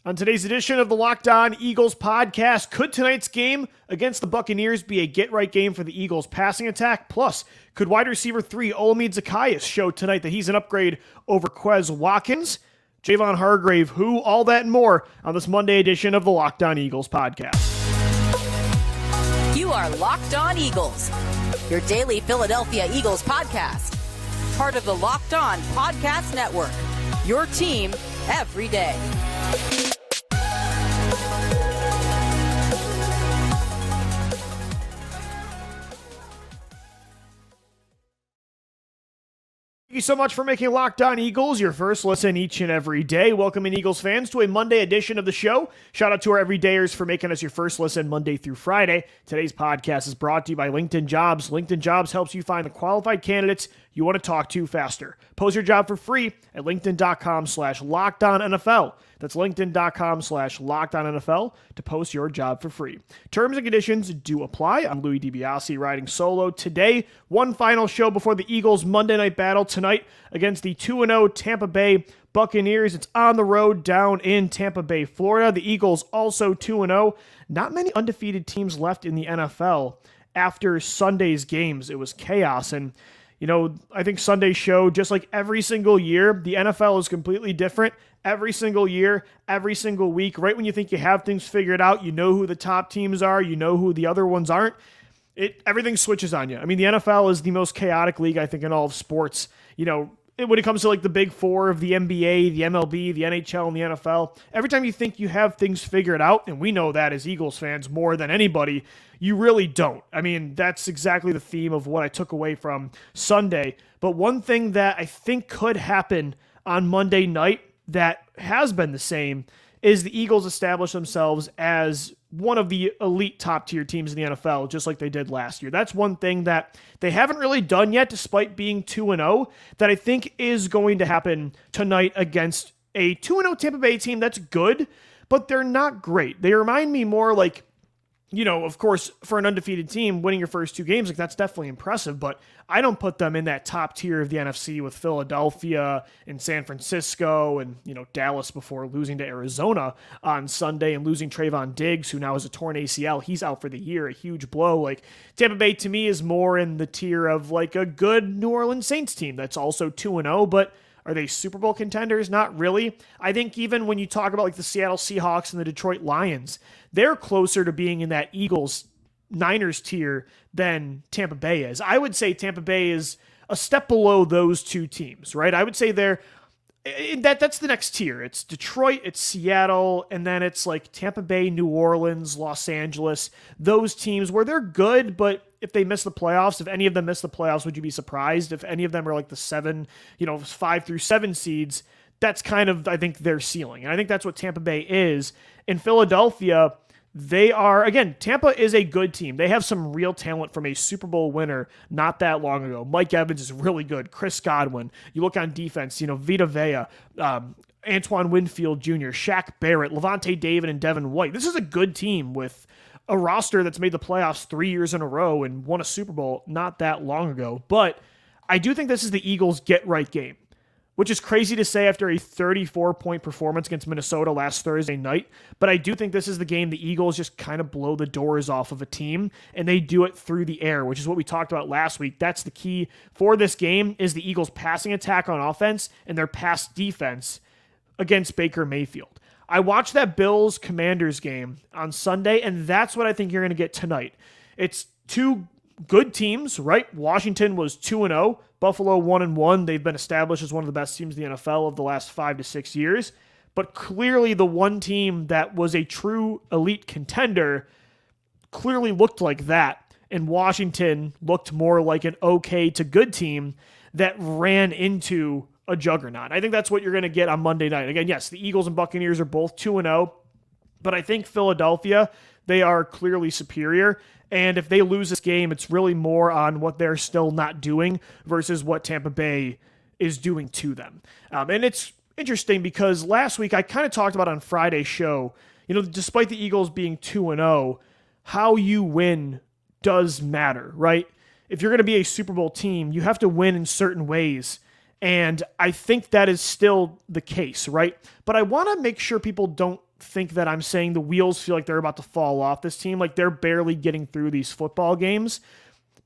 On today's edition of the Locked On Eagles podcast, could tonight's game against the Buccaneers be a get-right game for the Eagles passing attack? Plus, could wide receiver 3 Olamide Zaccheus show tonight that he's an upgrade over Quez Watkins? Javon Hargrave, who, all that and more on this Monday edition of the Locked On Eagles podcast. You are Locked On Eagles, your daily Philadelphia Eagles podcast. Part of the Locked On Podcast Network, your team every day. Thank you so much for making Locked On Eagles your first listen each and every day. Welcoming Eagles fans to a Monday edition of the show. Shout out to our everydayers for making us your first listen Monday through Friday. Today's podcast is brought to you by LinkedIn Jobs. LinkedIn Jobs helps you find the qualified candidates you want to talk to faster. Post your job for free at linkedin.com/LockedOnNFL. That's linkedin.com/LockedOnNFL to post your job for free. Terms and conditions do apply. I'm Louis DiBiase riding solo today. One final show before the Eagles' Monday night battle tonight against the 2-0 Tampa Bay Buccaneers. It's on the road down in Tampa Bay, Florida. The Eagles also 2-0. Not many undefeated teams left in the NFL after Sunday's games. It was chaos. And you know, I think Sunday showed, just like every single year, the NFL is completely different. Every single year, every single week, right when you think you have things figured out, you know who the top teams are, you know who the other ones aren't, everything switches on you. I mean, the NFL is the most chaotic league, I think, in all of sports. You know, when it comes to like the big four of the NBA, the MLB, the NHL, and the NFL, every time you think you have things figured out, and we know that as Eagles fans more than anybody, you really don't. I mean, that's exactly the theme of what I took away from Sunday. But one thing that I think could happen on Monday night that has been the same is the Eagles establish themselves as one of the elite top-tier teams in the NFL, just like they did last year. That's one thing that they haven't really done yet, despite being 2-0, that I think is going to happen tonight against a 2-0 Tampa Bay team that's good, but they're not great. They remind me more like, you know, of course, for an undefeated team, winning your first two games, like that's definitely impressive, but I don't put them in that top tier of the NFC with Philadelphia and San Francisco and, you know, Dallas before losing to Arizona on Sunday and losing Trayvon Diggs, who now has a torn ACL. He's out for the year, a huge blow. Like, Tampa Bay to me is more in the tier of like a good New Orleans Saints team that's also 2-0, but are they Super Bowl contenders? Not really. I think even when you talk about like the Seattle Seahawks and the Detroit Lions, they're closer to being in that Eagles-Niners tier than Tampa Bay is. I would say Tampa Bay is a step below those two teams, right? I would say that's the next tier. It's Detroit, it's Seattle, and then it's like Tampa Bay, New Orleans, Los Angeles, those teams where they're good, but if they miss the playoffs, if any of them miss the playoffs, would you be surprised? If any of them are like the 5 through 7 seeds, that's kind of, I think, their ceiling. And I think that's what Tampa Bay is. In Philadelphia, they are, again, Tampa is a good team. They have some real talent from a Super Bowl winner not that long ago. Mike Evans is really good. Chris Godwin. You look on defense, Vita Vea, Antoine Winfield Jr., Shaq Barrett, Levante David, and Devin White. This is a good team with a roster that's made the playoffs 3 years in a row and won a Super Bowl not that long ago. But I do think this is the Eagles' get-right game, which is crazy to say after a 34-point performance against Minnesota last Thursday night. But I do think this is the game the Eagles just kind of blow the doors off of a team, and they do it through the air, which is what we talked about last week. That's the key for this game is the Eagles' passing attack on offense and their pass defense against Baker Mayfield. I watched that Bills-Commanders game on Sunday, and that's what I think you're going to get tonight. It's two good teams, right? Washington was 2-0, Buffalo 1-1. They've been established as one of the best teams in the NFL of the last 5 to 6 years. But clearly the one team that was a true elite contender clearly looked like that. And Washington looked more like an okay to good team that ran into a juggernaut. I think that's what you're going to get on Monday night. Again, yes, the Eagles and Buccaneers are both 2-0, but I think Philadelphia, they are clearly superior. And if they lose this game, it's really more on what they're still not doing versus what Tampa Bay is doing to them. And it's interesting because last week I kind of talked about on Friday's show, despite the Eagles being 2-0, how you win does matter, right? If you're going to be a Super Bowl team, you have to win in certain ways. And I think that is still the case, right? But I want to make sure people don't think that I'm saying the wheels feel like they're about to fall off this team. Like, they're barely getting through these football games,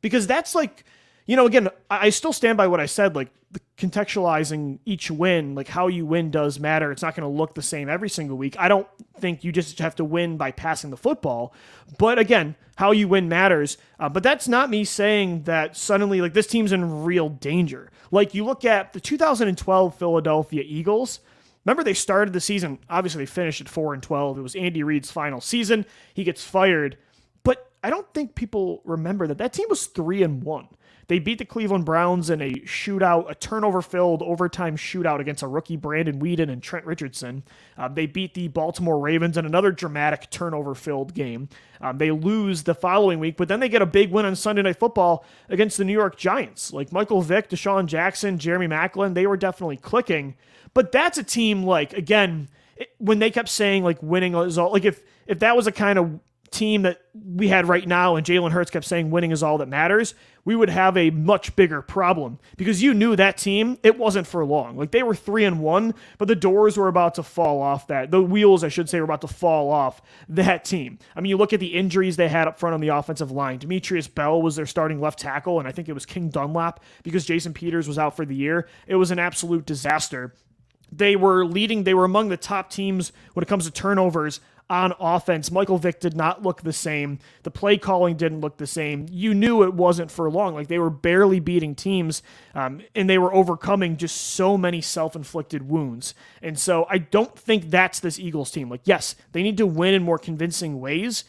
because that's like, again, I still stand by what I said, like contextualizing each win, like how you win does matter. It's not going to look the same every single week. I don't think you just have to win by passing the football, but again, how you win matters. But that's not me saying that suddenly like this team's in real danger. Like, you look at the 2012 Philadelphia Eagles. Remember, they started the season, obviously they finished at 4-12. It was Andy Reid's final season. He gets fired, but I don't think people remember that team was 3-1. They beat the Cleveland Browns in a shootout, a turnover-filled overtime shootout against a rookie Brandon Weeden and Trent Richardson. They beat the Baltimore Ravens in another dramatic turnover-filled game. They lose the following week, but then they get a big win on Sunday Night Football against the New York Giants. Like Michael Vick, Deshaun Jackson, Jeremy Maclin, they were definitely clicking. But that's a team, like, again, when they kept saying, like, winning is all, like, if that was a kind of team that we had right now and Jalen Hurts kept saying winning is all that matters, we would have a much bigger problem, because you knew that team, it wasn't for long. Like, they were 3-1, but the doors were about to fall off the wheels, I should say, were about to fall off that team. I mean, you look at the injuries they had up front on the offensive line. Demetrius Bell was their starting left tackle, and I think it was King Dunlap because Jason Peters was out for the year. It was an absolute disaster. They were among the top teams when it comes to turnovers on offense. Michael Vick did not look the same. The play calling didn't look the same. You knew it wasn't for long. Like, they were barely beating teams, and they were overcoming just so many self-inflicted wounds. And so I don't think that's this Eagles team. Like, yes, they need to win in more convincing ways.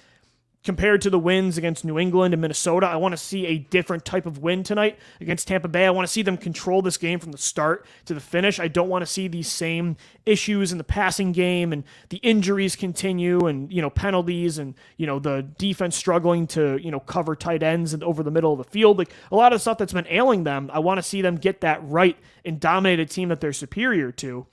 Compared to the wins against New England and Minnesota, I want to see a different type of win tonight against Tampa Bay. I want to see them control this game from the start to the finish. I don't want to see these same issues in the passing game and the injuries continue and, penalties and, the defense struggling to, cover tight ends and over the middle of the field. Like, a lot of stuff that's been ailing them, I want to see them get that right and dominate a team that they're superior to.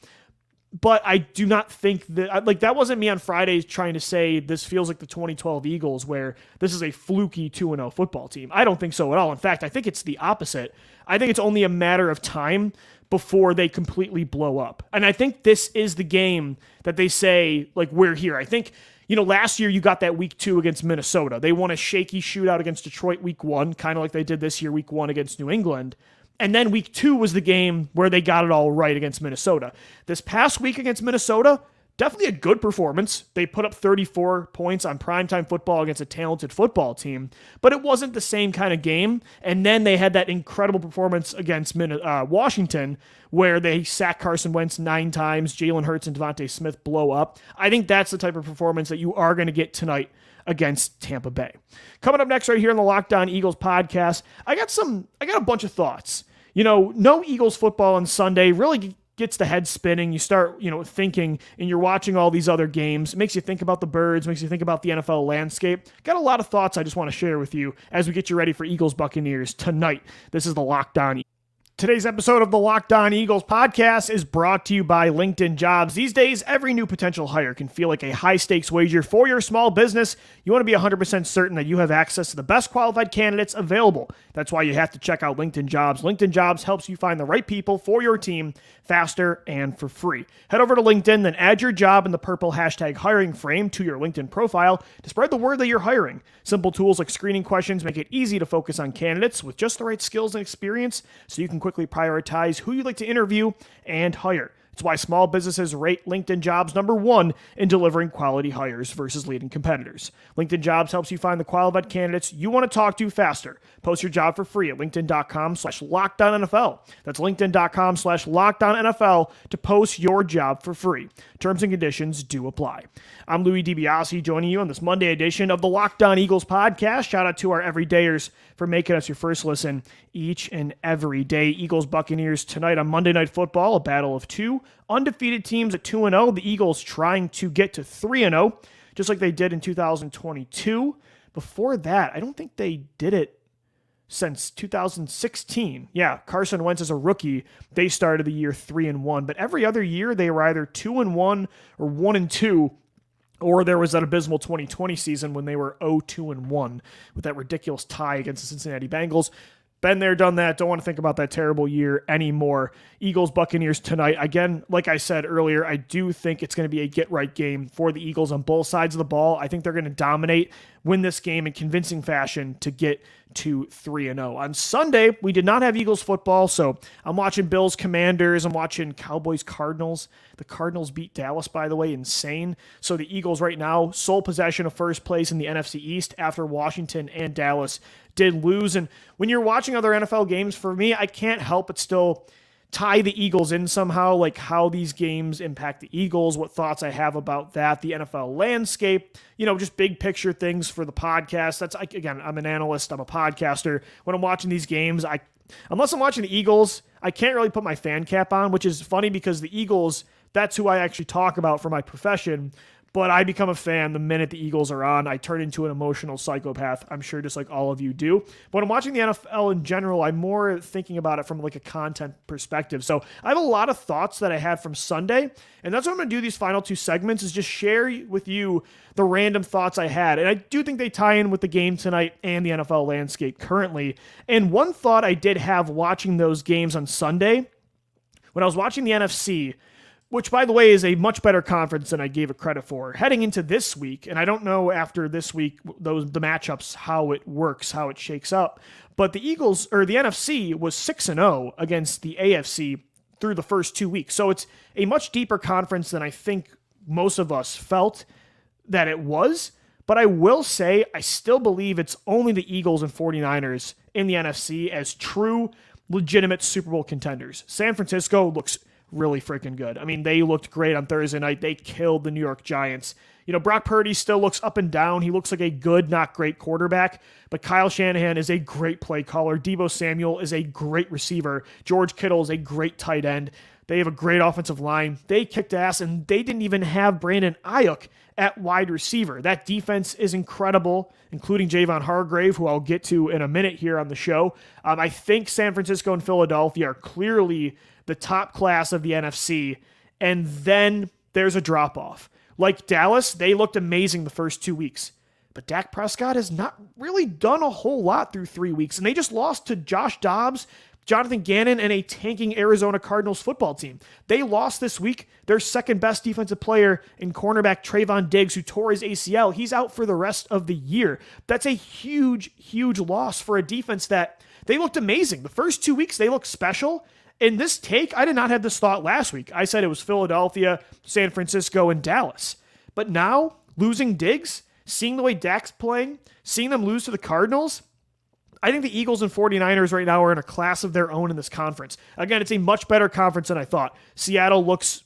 But I do not think that, like, that wasn't me on Friday trying to say this feels like the 2012 Eagles where this is a fluky 2-0 football team. I don't think so at all. In fact, I think it's the opposite. I think it's only a matter of time before they completely blow up. And I think this is the game that they say, like, we're here. I think, last year you got that week 2 against Minnesota. They won a shaky shootout against Detroit week 1, kind of like they did this year week 1 against New England. And then week 2 was the game where they got it all right against Minnesota. This past week against Minnesota, definitely a good performance. They put up 34 points on primetime football against a talented football team, but it wasn't the same kind of game. And then they had that incredible performance against Washington where they sack Carson Wentz 9 times, Jalen Hurts and Devontae Smith blow up. I think that's the type of performance that you are going to get tonight against Tampa Bay. Coming up next right here in the Locked On Eagles podcast, I got a bunch of thoughts. No Eagles football on Sunday really gets the head spinning. You start, thinking, and you're watching all these other games. It makes you think about the birds, makes you think about the NFL landscape. Got a lot of thoughts I just want to share with you as we get you ready for Eagles Buccaneers tonight. This is the Locked On. Today's episode of the Locked On Eagles podcast is brought to you by LinkedIn Jobs. These days, every new potential hire can feel like a high-stakes wager for your small business. You want to be 100% certain that you have access to the best qualified candidates available. That's why you have to check out LinkedIn Jobs. LinkedIn Jobs helps you find the right people for your team faster and for free. Head over to LinkedIn, then add your job in the purple hashtag hiring frame to your LinkedIn profile to spread the word that you're hiring. Simple tools like screening questions make it easy to focus on candidates with just the right skills and experience so you can quickly prioritize who you'd like to interview and hire. It's why small businesses rate LinkedIn Jobs number 1 in delivering quality hires versus leading competitors. LinkedIn Jobs helps you find the qualified candidates you want to talk to faster. Post your job for free at linkedin.com/LockedOnNFL. That's linkedin.com/LockedOnNFL to post your job for free. Terms and conditions do apply. I'm Louis DiBiase joining you on this Monday edition of the Locked On Eagles podcast. Shout out to our everydayers for making us your first listen each and every day. Eagles Buccaneers tonight on Monday Night Football, a battle of 2 undefeated teams at 2-0. The Eagles trying to get to 3-0, just like they did in 2022. Before that, I don't think they did it since 2016. Yeah, Carson Wentz as a rookie, they started the year 3-1, but every other year they were either 2-1 or 1-2. Or there was that abysmal 2020 season when they were 0-2-1 with that ridiculous tie against the Cincinnati Bengals. Been there, done that. Don't want to think about that terrible year anymore. Eagles, Buccaneers tonight. Again, like I said earlier, I do think it's going to be a get-right game for the Eagles on both sides of the ball. I think they're going to dominate, win this game in convincing fashion to get to 3-0. On Sunday, we did not have Eagles football, so I'm watching Bills Commanders. I'm watching Cowboys Cardinals. The Cardinals beat Dallas, by the way, insane. So the Eagles right now, sole possession of first place in the NFC East after Washington and Dallas did lose. And when you're watching other NFL games, for me, I can't help but still tie the Eagles in somehow, like how these games impact the Eagles, what thoughts I have about that, the NFL landscape, just big picture things for the podcast. That's, again, I'm an analyst, I'm a podcaster. When I'm watching these games, unless I'm watching the Eagles, I can't really put my fan cap on, which is funny because the Eagles, that's who I actually talk about for my profession. But I become a fan the minute the Eagles are on. I turn into an emotional psychopath, I'm sure just like all of you do. But when I'm watching the NFL in general, I'm more thinking about it from like a content perspective. So I have a lot of thoughts that I had from Sunday, and that's what I'm going to do these final two segments is just share with you the random thoughts I had. And I do think they tie in with the game tonight and the NFL landscape currently. And one thought I did have watching those games on Sunday, when I was watching the NFC, which, by the way, is a much better conference than I gave it credit for. Heading into this week, and I don't know after this week, the matchups, how it works, how it shakes up, but the Eagles, or the NFC, was 6-0 against the AFC through the first 2 weeks. So it's a much deeper conference than I think most of us felt that it was. But I will say, I still believe it's only the Eagles and 49ers in the NFC as true, legitimate Super Bowl contenders. San Francisco looks really freaking good. I mean, they looked great on Thursday night. They killed the New York Giants. Brock Purdy still looks up and down. He looks like a good, not great quarterback, but Kyle Shanahan is a great play caller. Deebo Samuel is a great receiver. George Kittle is a great tight end. They have a great offensive line. They kicked ass, and they didn't even have Brandon Ayuk at wide receiver. That defense is incredible, including Javon Hargrave, who I'll get to in a minute here on the show. I think San Francisco and Philadelphia are clearly the top class of the NFC, and then there's a drop-off. Like Dallas, they looked amazing the first 2 weeks, but Dak Prescott has not really done a whole lot through 3 weeks, and they just lost to Josh Dobbs, Jonathan Gannon, and a tanking Arizona Cardinals football team. They lost this week their second-best defensive player in cornerback Trayvon Diggs, who tore his ACL. He's out for the rest of the year. That's a huge, huge loss for a defense that they looked amazing. The first 2 weeks, they looked special. In this take, I did not have this thought last week. I said it was Philadelphia, San Francisco, and Dallas. But now, losing Diggs, seeing the way Dak's playing, seeing them lose to the Cardinals, I think the Eagles and 49ers right now are in a class of their own in this conference. Again, it's a much better conference than I thought. Seattle looks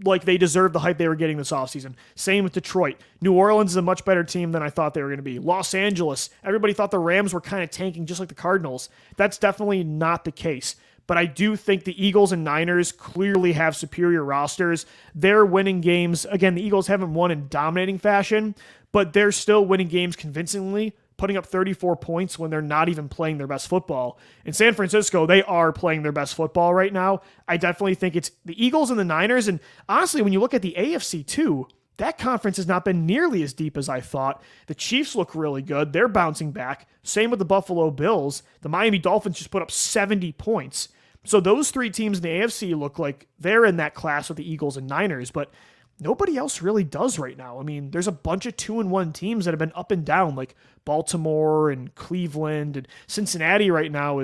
like they deserve the hype they were getting this offseason. Same with Detroit. New Orleans is a much better team than I thought they were going to be. Los Angeles, everybody thought the Rams were kind of tanking just like the Cardinals. That's definitely not the case. But I do think the Eagles and Niners clearly have superior rosters. They're winning games. Again, the Eagles haven't won in dominating fashion, but they're still winning games convincingly, putting up 34 points when they're not even playing their best football. In San Francisco, they are playing their best football right now. I definitely think it's the Eagles and the Niners. And honestly, when you look at the AFC too, that conference has not been nearly as deep as I thought. The Chiefs look really good. They're bouncing back. Same with the Buffalo Bills. The Miami Dolphins just put up 70 points. So those three teams in the AFC look like they're in that class with the Eagles and Niners, but nobody else really does right now. I mean, there's a bunch of 2-1 teams that have been up and down, like Baltimore and Cleveland, and Cincinnati right now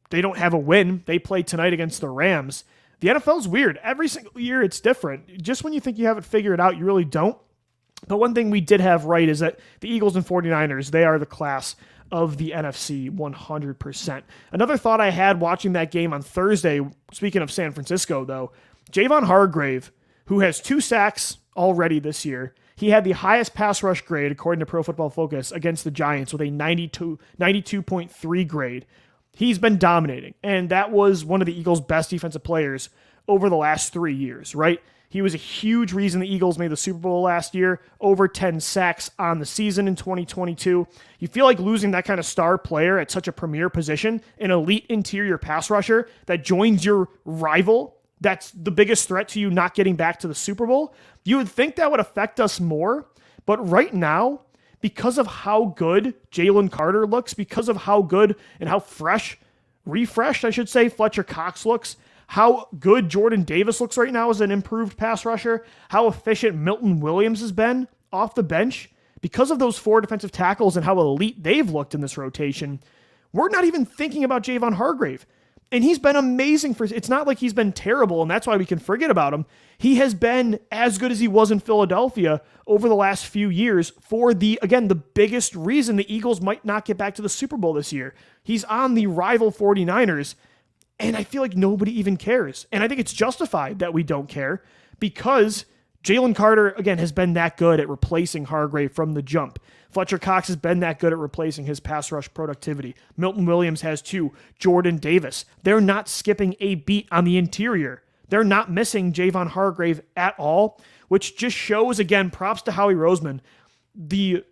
they don't have a win. They play tonight against the Rams. The NFL's weird. Every single year it's different. Just when you think you have it figured out, you really don't. But one thing we did have right is that the Eagles and 49ers, they are the class of the NFC 100%. Another thought I had watching that game on Thursday, speaking of San Francisco though, Javon Hargrave, who has 2 sacks already this year, he had the highest pass rush grade according to Pro Football Focus against the Giants with a 92.3 grade. He's been dominating, and that was one of the Eagles' best defensive players over the last 3 years, right? He was a huge reason the Eagles made the Super Bowl last year, over 10 sacks on the season in 2022. You feel like losing that kind of star player at such a premier position, an elite interior pass rusher that joins your rival, that's the biggest threat to you not getting back to the Super Bowl. You would think that would affect us more, but right now, because of how good Jalen Carter looks, because of how good and how fresh refreshed, I should say, Fletcher Cox looks, how good Jordan Davis looks right now as an improved pass rusher, how efficient Milton Williams has been off the bench, because of those 4 defensive tackles and how elite they've looked in this rotation, we're not even thinking about Javon Hargrave. And he's been amazing it's not like he's been terrible, and that's why we can forget about him. He has been as good as he was in Philadelphia over the last few years for the biggest reason the Eagles might not get back to the Super Bowl this year. He's on the rival 49ers, and I feel like nobody even cares. And I think it's justified that we don't care because Jalen Carter, again, has been that good at replacing Hargrave from the jump. Fletcher Cox has been that good at replacing his pass rush productivity. Milton Williams has too. Jordan Davis. They're not skipping a beat on the interior. They're not missing Javon Hargrave at all, which just shows, again, props to Howie Roseman, the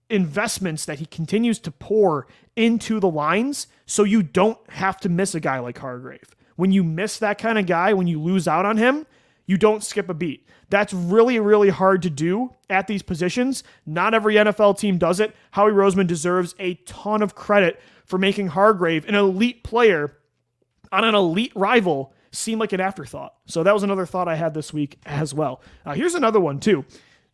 investments that he continues to pour into the lines so you don't have to miss a guy like Hargrave. When you miss that kind of guy, when you lose out on him, you don't skip a beat. That's really, really hard to do at these positions. Not every NFL team does it. Howie Roseman deserves a ton of credit for making Hargrave, an elite player on an elite rival, seem like an afterthought. So that was another thought I had this week as well. Here's another one too.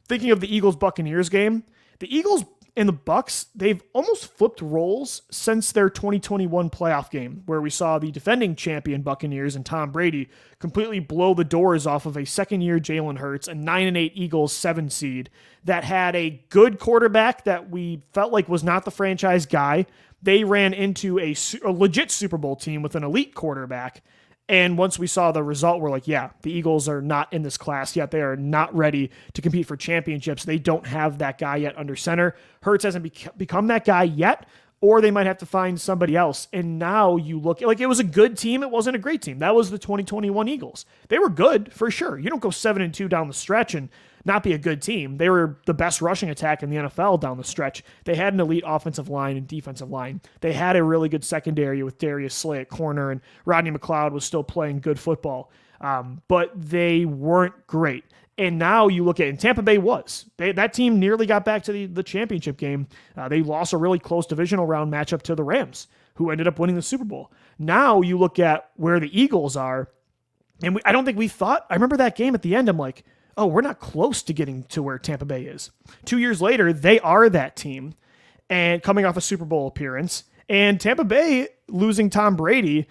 Thinking of the Eagles-Buccaneers game, the Eagles and the Bucs, they've almost flipped roles since their 2021 playoff game, where we saw the defending champion Buccaneers and Tom Brady completely blow the doors off of a second-year Jalen Hurts, a 9-8 Eagles 7 seed that had a good quarterback that we felt like was not the franchise guy. They ran into a legit Super Bowl team with an elite quarterback. And once we saw the result, we're like, yeah, the Eagles are not in this class yet. They are not ready to compete for championships. They don't have that guy yet under center. Hurts hasn't become that guy yet, or they might have to find somebody else. And now you look like it was a good team. It wasn't a great team. That was the 2021 Eagles. They were good for sure. You don't go 7-2 down the stretch and not be a good team. They were the best rushing attack in the NFL down the stretch. They had an elite offensive line and defensive line. They had a really good secondary with Darius Slay at corner, and Rodney McLeod was still playing good football. But they weren't great. And now you look at, and Tampa Bay was. That team nearly got back to the championship game. They lost a really close divisional round matchup to the Rams, who ended up winning the Super Bowl. Now you look at where the Eagles are, and I don't think we thought, I remember that game at the end, I'm like, oh, we're not close to getting to where Tampa Bay is. 2 years later, they are that team, and coming off a Super Bowl appearance. And Tampa Bay losing Tom Brady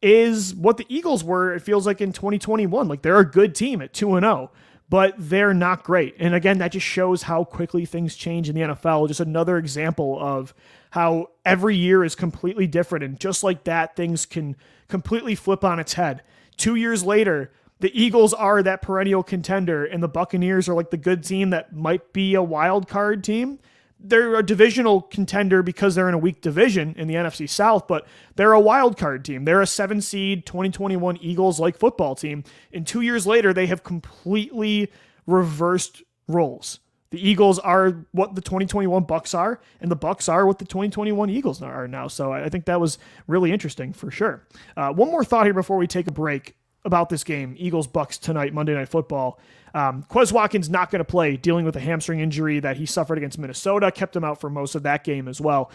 is what the Eagles were, it feels like, in 2021. Like, they're a good team at 2-0, but they're not great. And again, that just shows how quickly things change in the NFL. Just another example of how every year is completely different. And just like that, things can completely flip on its head. 2 years later, the Eagles are that perennial contender, and the Buccaneers are like the good team that might be a wild card team. They're a divisional contender because they're in a weak division in the NFC South, but they're a wild card team. They're a 7-seed 2021 Eagles-like football team. And 2 years later, they have completely reversed roles. The Eagles are what the 2021 Bucs are, and the Bucs are what the 2021 Eagles are now. So I think that was really interesting for sure. One more thought here before we take a break about this game, Eagles-Bucs tonight, Monday Night Football. Quez Watkins not going to play, dealing with a hamstring injury that he suffered against Minnesota, kept him out for most of that game as well.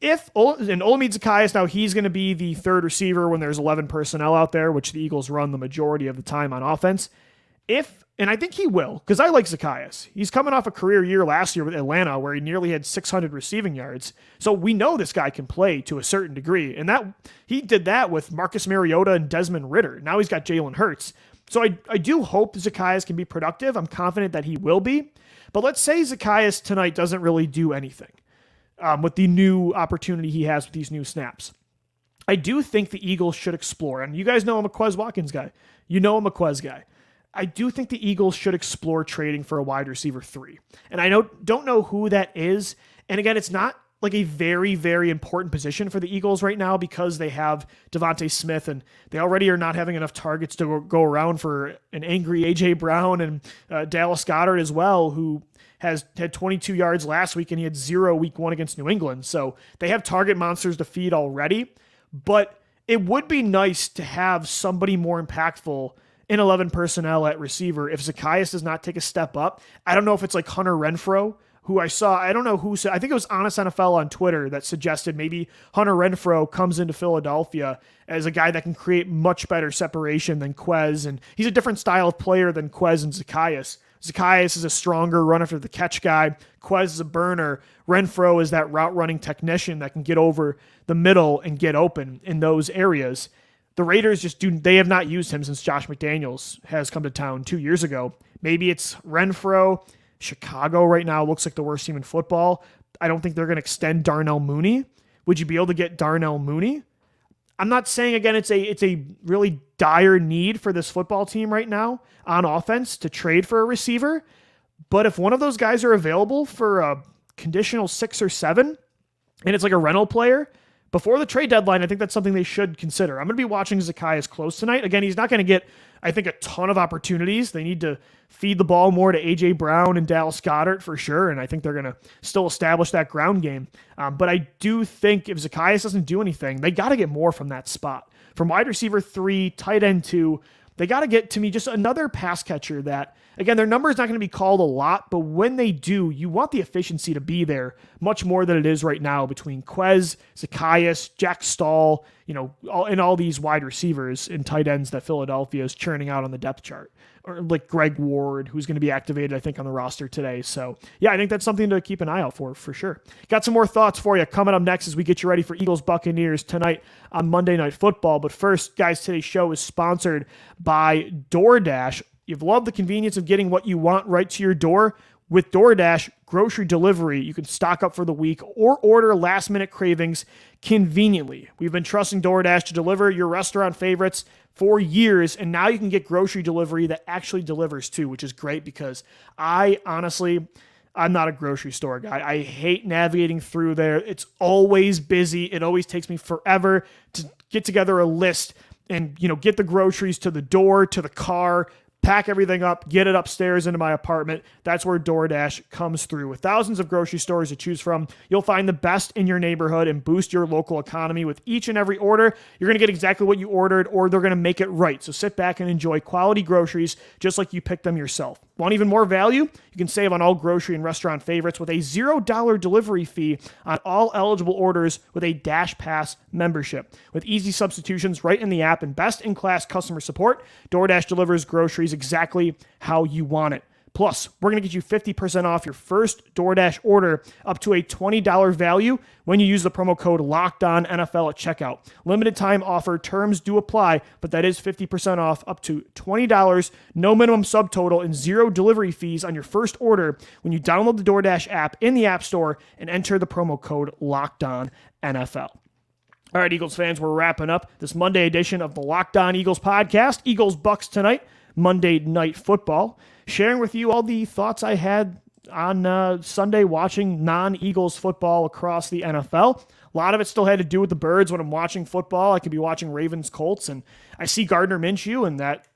And Olamide Zaccheus, now he's going to be the third receiver when there's 11 personnel out there, which the Eagles run the majority of the time on offense. And I think he will, because I like Zaccheus. He's coming off a career year last year with Atlanta where he nearly had 600 receiving yards. So we know this guy can play to a certain degree. And that he did that with Marcus Mariota and Desmond Ridder. Now he's got Jalen Hurts. So I do hope Zaccheus can be productive. I'm confident that he will be. But let's say Zaccheus tonight doesn't really do anything with the new opportunity he has with these new snaps. I do think the Eagles should explore. And you guys know I'm a Quez Watkins guy. You know I'm a Quez guy. I do think the Eagles should explore trading for a wide receiver 3. And I don't know who that is. And again, it's not like a very, very important position for the Eagles right now because they have Devontae Smith and they already are not having enough targets to go around for an angry A.J. Brown and Dallas Goedert as well, who had 22 yards last week and he had 0 week 1 against New England. So they have target monsters to feed already. But it would be nice to have somebody more impactful in 11 personnel at receiver if Zaccheus does not take a step up. I don't know if it's like Hunter Renfrow, who I saw, I don't know who said, I think it was Honest NFL on Twitter that suggested maybe Hunter Renfrow comes into Philadelphia as a guy that can create much better separation than Quez. And he's a different style of player than Quez and Zaccheus. Zaccheus is a stronger run after the catch guy. Quez is a burner. Renfrow is that route running technician that can get over the middle and get open in those areas. The Raiders they have not used him since Josh McDaniels has come to town 2 years ago. Maybe it's Renfrow. Chicago right now looks like the worst team in football. I don't think they're going to extend Darnell Mooney. Would you be able to get Darnell Mooney? I'm not saying, again, it's a really dire need for this football team right now on offense to trade for a receiver. But if one of those guys are available for a conditional 6 or 7, and it's like a rental player, before the trade deadline, I think that's something they should consider. I'm going to be watching Zaccheus close tonight. Again, he's not going to get, I think, a ton of opportunities. They need to feed the ball more to A.J. Brown and Dallas Goedert for sure, and I think they're going to still establish that ground game. But I do think if Zaccheus doesn't do anything, they got to get more from that spot. From wide receiver 3, tight end 2, they got to get, to me, just another pass catcher that, again, their number is not going to be called a lot, but when they do, you want the efficiency to be there much more than it is right now between Quez, Zaccheus, Jack Stahl, and all these wide receivers and tight ends that Philadelphia is churning out on the depth chart. Or like Greg Ward, who's going to be activated, I think, on the roster today. So, yeah, I think that's something to keep an eye out for sure. Got some more thoughts for you coming up next as we get you ready for Eagles Buccaneers tonight on Monday Night Football. But first, guys, today's show is sponsored by DoorDash. You've loved the convenience of getting what you want right to your door. With DoorDash grocery delivery, you can stock up for the week or order last-minute cravings conveniently. We've been trusting DoorDash to deliver your restaurant favorites for years, and now you can get grocery delivery that actually delivers too, which is great because I'm not a grocery store guy. I hate navigating through there. It's always busy. It always takes me forever to get together a list and, get the groceries to the door, to the car, pack everything up, get it upstairs into my apartment. That's where DoorDash comes through. With thousands of grocery stores to choose from, you'll find the best in your neighborhood and boost your local economy. With each and every order, you're going to get exactly what you ordered, or they're going to make it right. So sit back and enjoy quality groceries just like you picked them yourself. Want even more value? You can save on all grocery and restaurant favorites with a $0 delivery fee on all eligible orders with a Dash Pass membership. With easy substitutions right in the app and best-in-class customer support, DoorDash delivers groceries exactly how you want it. Plus, we're going to get you 50% off your first DoorDash order up to a $20 value when you use the promo code LOCKEDONNFL at checkout. Limited time offer, terms do apply, but that is 50% off up to $20, no minimum subtotal, and zero delivery fees on your first order when you download the DoorDash app in the App Store and enter the promo code LOCKEDONNFL. All right, Eagles fans, we're wrapping up this Monday edition of the Locked On Eagles podcast. Eagles Bucs tonight, Monday Night Football. Sharing with you all the thoughts I had on Sunday watching non-Eagles football across the NFL. A lot of it still had to do with the Birds. When I'm watching football, I could be watching Ravens-Colts, and I see Gardner Minshew, and that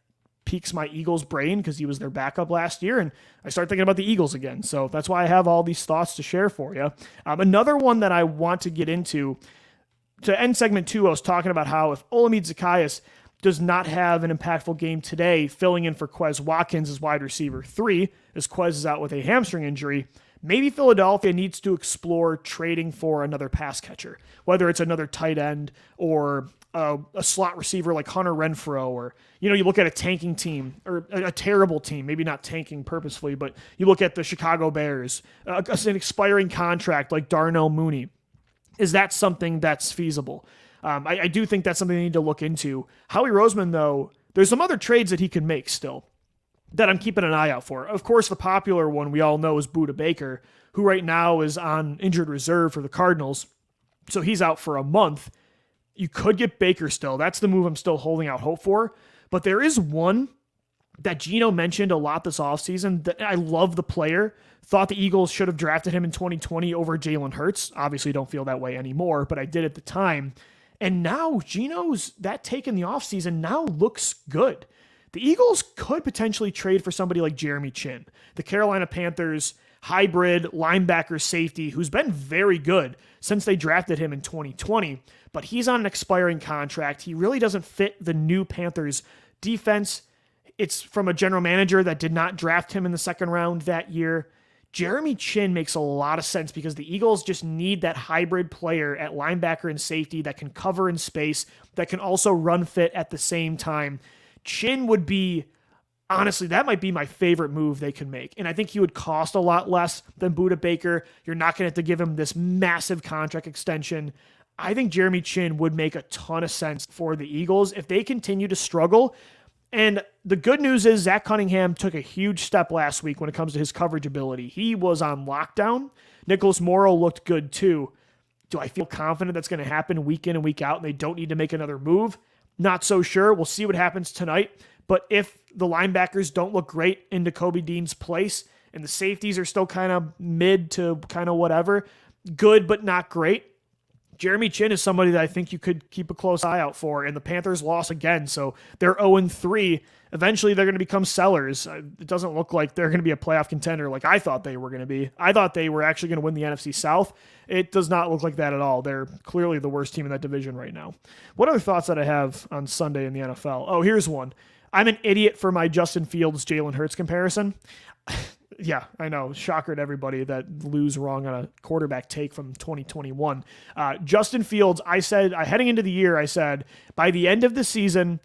piques my Eagles brain because he was their backup last year, and I start thinking about the Eagles again. So that's why I have all these thoughts to share for you. Another one that I want to get into, to end segment 2, I was talking about how if Olamide Zaccheus does not have an impactful game today, filling in for Quez Watkins as wide receiver 3, as Quez is out with a hamstring injury, maybe Philadelphia needs to explore trading for another pass catcher, whether it's another tight end or a slot receiver like Hunter Renfrow, or, you look at a tanking team or a terrible team, maybe not tanking purposefully, but you look at the Chicago Bears, an expiring contract like Darnell Mooney. Is that something that's feasible? I do think that's something they need to look into. Howie Roseman, though, there's some other trades that he can make still that I'm keeping an eye out for. Of course, the popular one we all know is Budda Baker, who right now is on injured reserve for the Cardinals, so he's out for a month. You could get Baker still. That's the move I'm still holding out hope for. But there is one that Gino mentioned a lot this offseason that I love the player. Thought the Eagles should have drafted him in 2020 over Jalen Hurts. Obviously don't feel that way anymore, but I did at the time. And now Gino's that take in the offseason now looks good. The Eagles could potentially trade for somebody like Jeremy Chin, the Carolina Panthers hybrid linebacker safety who's been very good since they drafted him in 2020, but he's on an expiring contract. He really doesn't fit the new Panthers defense. It's from a general manager that did not draft him in the second round that year. Jeremy Chin makes a lot of sense because the Eagles just need that hybrid player at linebacker and safety that can cover in space, that can also run fit at the same time. Chin would be, honestly, that might be my favorite move they can make. And I think he would cost a lot less than Budda Baker. You're not going to have to give him this massive contract extension. I think Jeremy Chin would make a ton of sense for the Eagles if they continue to struggle. And the good news is Zach Cunningham took a huge step last week when it comes to his coverage ability. He was on lockdown. Nicholas Morrow looked good too. Do I feel confident that's going to happen week in and week out and they don't need to make another move? Not so sure. We'll see what happens tonight. But if the linebackers don't look great in Nakobe Dean's place and the safeties are still kind of mid to kind of whatever, good but not great, Jeremy Chin is somebody that I think you could keep a close eye out for, and the Panthers lost again, so they're 0-3. Eventually, they're going to become sellers. It doesn't look like they're going to be a playoff contender like I thought they were going to be. I thought they were actually going to win the NFC South. It does not look like that at all. They're clearly the worst team in that division right now. What other thoughts that I have on Sunday in the NFL? Oh, here's one. I'm an idiot for my Justin Fields, Jalen Hurts comparison. Yeah, I know. Shocker to everybody that lose wrong on a quarterback take from 2021. Justin Fields, I said, heading into the year, I said, by the end of the season,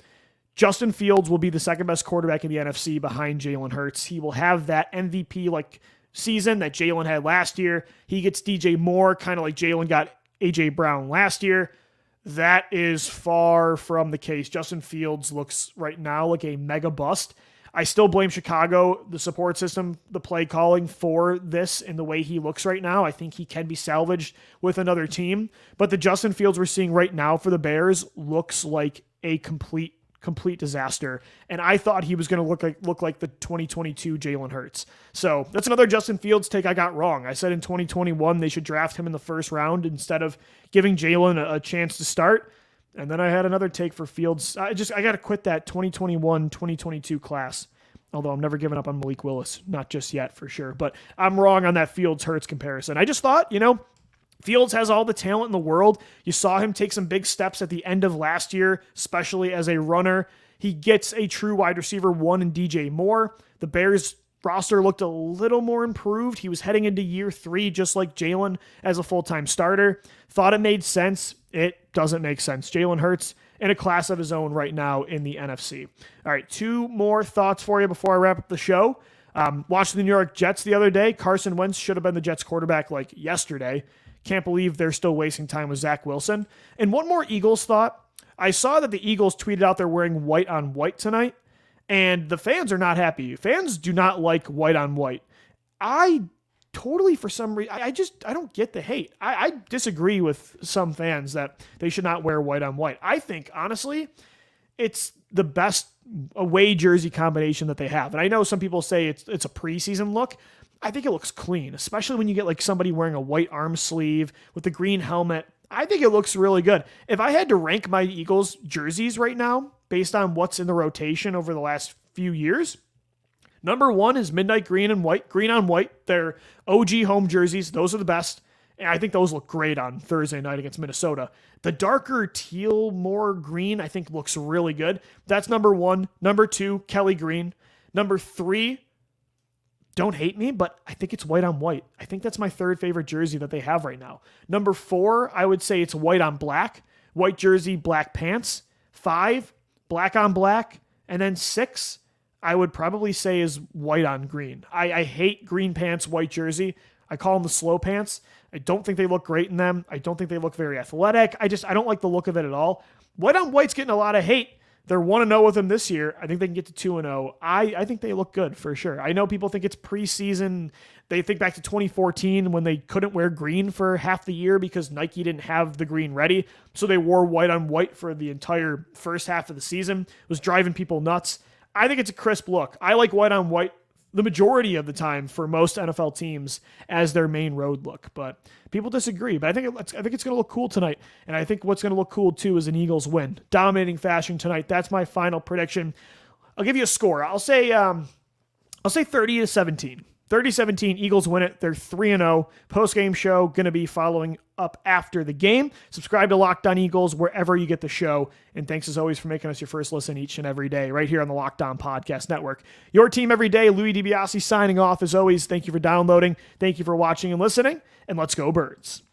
Justin Fields will be the second best quarterback in the NFC behind Jalen Hurts. He will have that MVP-like season that Jalen had last year. He gets DJ Moore, kind of like Jalen got A.J. Brown last year. That is far from the case. Justin Fields looks right now like a mega bust. I still blame Chicago, the support system, the play calling for this and the way he looks right now. I think he can be salvaged with another team. But the Justin Fields we're seeing right now for the Bears looks like a complete disaster. And I thought he was going to look like the 2022 Jalen Hurts. So that's another Justin Fields take I got wrong. I said in 2021 they should draft him in the first round instead of giving Jalen a chance to start. And then I had another take for Fields. I got to quit that 2021-2022 class. Although I'm never giving up on Malik Willis. Not just yet, for sure. But I'm wrong on that Fields-Hurts comparison. I just thought, Fields has all the talent in the world. You saw him take some big steps at the end of last year, especially as a runner. He gets a true wide receiver one in DJ Moore. The Bears roster looked a little more improved. He was heading into year 3, just like Jalen, as a full-time starter. Thought it made sense. It doesn't make sense. Jalen Hurts in a class of his own right now in the NFC. All right, 2 more thoughts for you before I wrap up the show. Watching the New York Jets the other day. Carson Wentz should have been the Jets quarterback like yesterday. Can't believe they're still wasting time with Zach Wilson. And one more Eagles thought. I saw that the Eagles tweeted out they're wearing white on white tonight, and the fans are not happy. Fans do not like white on white. I totally, for some reason, I don't get the hate. I disagree with some fans that they should not wear white on white. I think, honestly, it's the best away jersey combination that they have. And I know some people say it's a preseason look. I think it looks clean, especially when you get like somebody wearing a white arm sleeve with the green helmet. I think it looks really good. If I had to rank my Eagles jerseys right now, based on what's in the rotation over the last few years, number 1 is midnight green and white, green on white. They're OG home jerseys. Those are the best. And I think those look great on Thursday night against Minnesota. The darker teal, more green, I think looks really good. That's number 1. Number 2, Kelly green. Number 3, don't hate me, but I think it's white on white. I think that's my 3rd favorite jersey that they have right now. Number 4, I would say it's white on black. White jersey, black pants. 5, black on black. And then 6, I would probably say is white on green. I hate green pants, white jersey. I call them the slow pants. I don't think they look great in them. I don't think they look very athletic. I don't like the look of it at all. White on white's getting a lot of hate. They're 1-0 with them this year. I think they can get to 2-0. I think they look good for sure. I know people think it's preseason. They think back to 2014 when they couldn't wear green for half the year because Nike didn't have the green ready. So they wore white on white for the entire first half of the season. It was driving people nuts. I think it's a crisp look. I like white on white the majority of the time for most NFL teams as their main road look, but people disagree. But I think it's going to look cool tonight, and I think what's going to look cool too is an Eagles win, dominating fashion tonight. That's my final prediction. I'll give you a score. I'll say 30-17. 30-17, Eagles win it. They're 3-0. Post-game show going to be following up after the game. Subscribe to Locked On Eagles wherever you get the show. And thanks as always for making us your first listen each and every day right here on the Locked On Podcast Network. Your team every day, Louis DiBiase signing off. As always, thank you for downloading. Thank you for watching and listening. And let's go Birds.